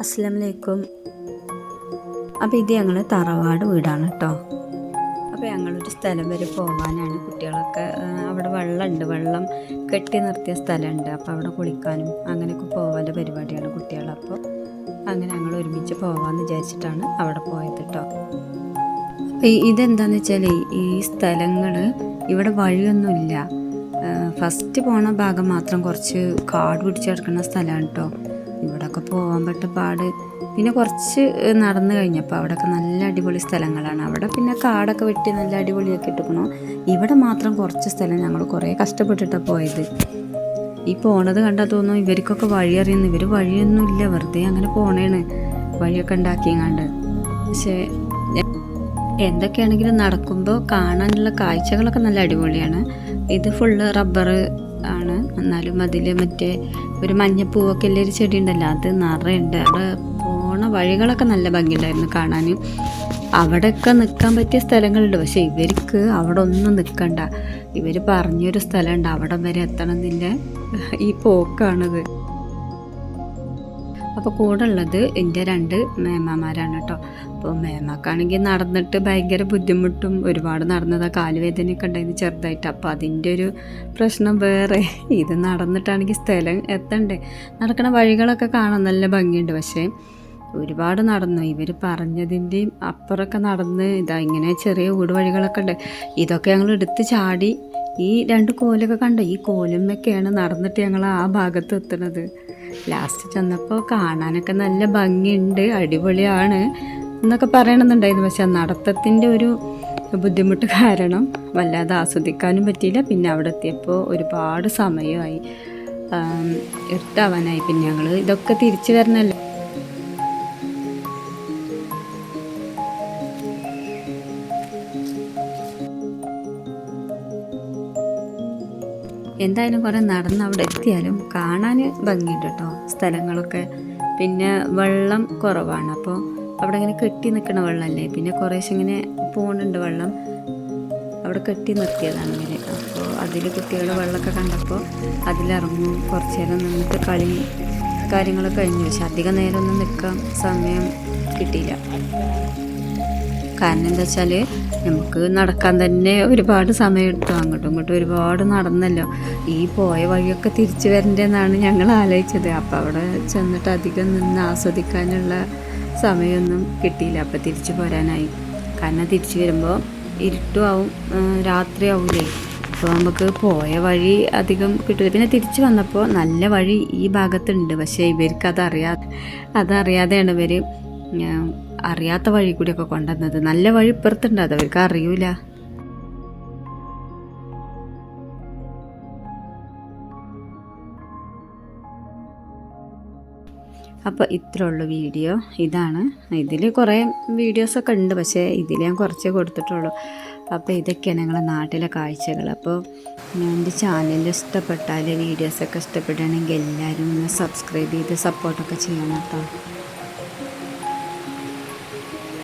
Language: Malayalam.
അസ്സലാമലൈക്കും. അപ്പോൾ ഇത് ഞങ്ങൾ തറവാട് വീടാണ് കേട്ടോ. അപ്പോൾ ഞങ്ങളൊരു സ്ഥലം വരെ പോകാനാണ്. കുട്ടികളൊക്കെ അവിടെ വെള്ളമുണ്ട്, വെള്ളം കെട്ടി നിർത്തിയ സ്ഥലമുണ്ട്. അപ്പോൾ അവിടെ കുളിക്കാനും അങ്ങനെയൊക്കെ പോകാനുള്ള പരിപാടിയാണ് കുട്ടികൾ. അപ്പോൾ അങ്ങനെ ഞങ്ങൾ ഒരുമിച്ച് പോകാമെന്ന് വിചാരിച്ചിട്ടാണ് അവിടെ പോയത് കേട്ടോ. അപ്പോൾ ഇതെന്താണെന്ന് വെച്ചാൽ ഈ സ്ഥലങ്ങൾ ഇവിടെ വഴിയൊന്നുമില്ല. ഫസ്റ്റ് പോണ ഭാഗം മാത്രം കുറച്ച് കാട് പിടിച്ച് കിടക്കുന്ന സ്ഥലമാണ് കേട്ടോ. ഇവിടെയൊക്കെ പോകാൻ പറ്റ പാട്. പിന്നെ കുറച്ച് നടന്നു കഴിഞ്ഞപ്പോൾ അവിടെയൊക്കെ നല്ല അടിപൊളി സ്ഥലങ്ങളാണ്. അവിടെ പിന്നെ കാടൊക്കെ വെട്ടി നല്ല അടിപൊളിയാക്കി ഇട്ടിരിക്കണു. ഇവിടെ മാത്രം കുറച്ച് സ്ഥലം ഞങ്ങൾ കുറേ കഷ്ടപ്പെട്ടിട്ടാണ് പോയത്. ഈ പോണത് കണ്ടാൽ തോന്നും ഇവർക്കൊക്കെ വഴി അറിയുന്നു. ഇവർ വഴിയൊന്നുമില്ല, വെറുതെ അങ്ങനെ പോണേണ്, വഴിയൊക്കെ ഉണ്ടാക്കിയങ്ങാണ്ട്. പക്ഷേ എന്തൊക്കെയാണെങ്കിലും നടക്കുമ്പോൾ കാണാനുള്ള കാഴ്ചകളൊക്കെ നല്ല അടിപൊളിയാണ്. ഇത് ഫുള്ള് റബ്ബർ ആണ്. എന്നാലും അതിൽ മറ്റേ ഒരു മഞ്ഞപ്പൂവൊക്കെ ഉള്ളൊരു ചെടി ഉണ്ടല്ലോ, അത് നിറയുണ്ട്. അവിടെ പോണ വഴികളൊക്കെ നല്ല ഭംഗിയുണ്ടായിരുന്നു കാണാൻ. അവിടെയൊക്കെ നിൽക്കാൻ പറ്റിയ സ്ഥലങ്ങളുണ്ട്. പക്ഷേ ഇവർക്ക് അവിടെ ഒന്നും നിൽക്കണ്ട. ഇവർ പറഞ്ഞൊരു സ്ഥലമുണ്ട്, അവിടെ വരെ എത്തണമെന്നില്ല ഈ പോക്കാണിത്. അപ്പോൾ കൂടെ ഉള്ളത് എൻ്റെ 2 മേമ്മമാരാണ് കേട്ടോ. അപ്പോൾ മേമ്മക്കാണെങ്കിൽ നടന്നിട്ട് ഭയങ്കര ബുദ്ധിമുട്ടും, ഒരുപാട് നടന്നത് കാലുവേദനയൊക്കെ ഉണ്ടായിരുന്നു ചെറുതായിട്ട്. അപ്പോൾ അതിൻ്റെ ഒരു പ്രശ്നം വേറെ. ഇത് നടന്നിട്ടാണെങ്കിൽ സ്ഥലം എത്തണ്ടേ. നടക്കണ വഴികളൊക്കെ കാണാൻ നല്ല ഭംഗിയുണ്ട്. പക്ഷേ ഒരുപാട് നടന്നു. ഇവർ പറഞ്ഞതിൻ്റെയും അപ്പുറമൊക്കെ നടന്ന് ഇങ്ങനെ ചെറിയ വീട് വഴികളൊക്കെ ഉണ്ട്. ഇതൊക്കെ ഞങ്ങൾ എടുത്ത് ചാടി ഈ 2 കോലൊക്കെ കണ്ട ഈ കോലുമ്മൊക്കെയാണ് നടന്നിട്ട് ഞങ്ങൾ ആ ഭാഗത്ത് എത്തുന്നത്. ലാസ്റ്റ് ചെന്നപ്പോൾ കാണാനൊക്കെ നല്ല ഭംഗിയുണ്ട്, അടിപൊളിയാണ് എന്നൊക്കെ പറയണമെന്നുണ്ടായിരുന്നു. പക്ഷെ നടത്തത്തിൻ്റെ ഒരു ബുദ്ധിമുട്ട് കാരണം വല്ലാതെ ആസ്വദിക്കാനും പറ്റിയില്ല. പിന്നെ അവിടെ എത്തിയപ്പോൾ ഒരുപാട് സമയമായി, ഇരുട്ടാവാനായി. പിന്നെ ഞങ്ങൾ ഇതൊക്കെ തിരിച്ചു വരണല്ലോ. എന്തായാലും കുറേ നടന്ന് അവിടെ എത്തിയാലും കാണാൻ ഭംഗിയുണ്ട് കേട്ടോ സ്ഥലങ്ങളൊക്കെ. പിന്നെ വെള്ളം കുറവാണ്. അപ്പോൾ അവിടെ ഇങ്ങനെ കെട്ടി നിൽക്കുന്ന വെള്ളമല്ലേ. പിന്നെ കുറേശ്ശെ ഇങ്ങനെ പോകുന്നുണ്ട് വെള്ളം, അവിടെ കെട്ടി നിർത്തിയതാണ് ഇങ്ങനെ. അപ്പോൾ അതിൽ കുട്ടികൾ വെള്ളമൊക്കെ കണ്ടപ്പോൾ അതിലിറങ്ങും, കുറച്ച് നേരം നിന്നിട്ട് കളി കാര്യങ്ങളൊക്കെ കഴിഞ്ഞു. പക്ഷെ അധികം നേരമൊന്നും നിൽക്കാൻ സമയം കിട്ടിയില്ല. കാരണം എന്താ വെച്ചാൽ നമുക്ക് നടക്കാൻ തന്നെ ഒരുപാട് സമയം എടുത്തു. അങ്ങോട്ടും ഇങ്ങോട്ടും ഒരുപാട് നടന്നല്ലോ. ഈ പോയ വഴിയൊക്കെ തിരിച്ചു വരേണ്ടതെന്നാണ് ഞങ്ങൾ ആലോചിച്ചത്. അപ്പോൾ അവിടെ ചെന്നിട്ട് അധികം നിന്ന് ആസ്വദിക്കാനുള്ള സമയമൊന്നും കിട്ടിയില്ല. അപ്പോൾ തിരിച്ചു പോരാനായി. കാരണം തിരിച്ചു വരുമ്പോൾ ഇരുട്ടും ആവും, രാത്രി ആവൂലേ. അപ്പോൾ നമുക്ക് പോയ വഴി അധികം കിട്ടില്ല. പിന്നെ തിരിച്ചു വന്നപ്പോൾ നല്ല വഴി ഈ ഭാഗത്തുണ്ട്. പക്ഷേ ഇവർക്ക് അതറിയാതെയാണ് ഇവർ അറിയാത്ത വഴി കൂടിയൊക്കെ കൊണ്ടുവന്നത്. നല്ല വഴി ഇപ്പുറത്തുണ്ട്, അതവർക്ക് അറിയൂല. അപ്പോൾ ഇത്രയുള്ളൂ വീഡിയോ. ഇതാണ്, ഇതിൽ കുറേ വീഡിയോസൊക്കെ ഉണ്ട്, പക്ഷേ ഇതിൽ ഞാൻ കുറച്ചേ കൊടുത്തിട്ടുള്ളൂ. അപ്പോൾ ഇതൊക്കെയാണ് ഞങ്ങളുടെ നാട്ടിലെ കാഴ്ചകൾ. അപ്പോൾ എൻ്റെ ചാനൽ ഇഷ്ടപ്പെട്ടാൽ, വീഡിയോസൊക്കെ ഇഷ്ടപ്പെടുകയാണെങ്കിൽ എല്ലാവരും ഒന്ന് സബ്സ്ക്രൈബ് ചെയ്ത് സപ്പോർട്ടൊക്കെ ചെയ്യണം കേട്ടോ.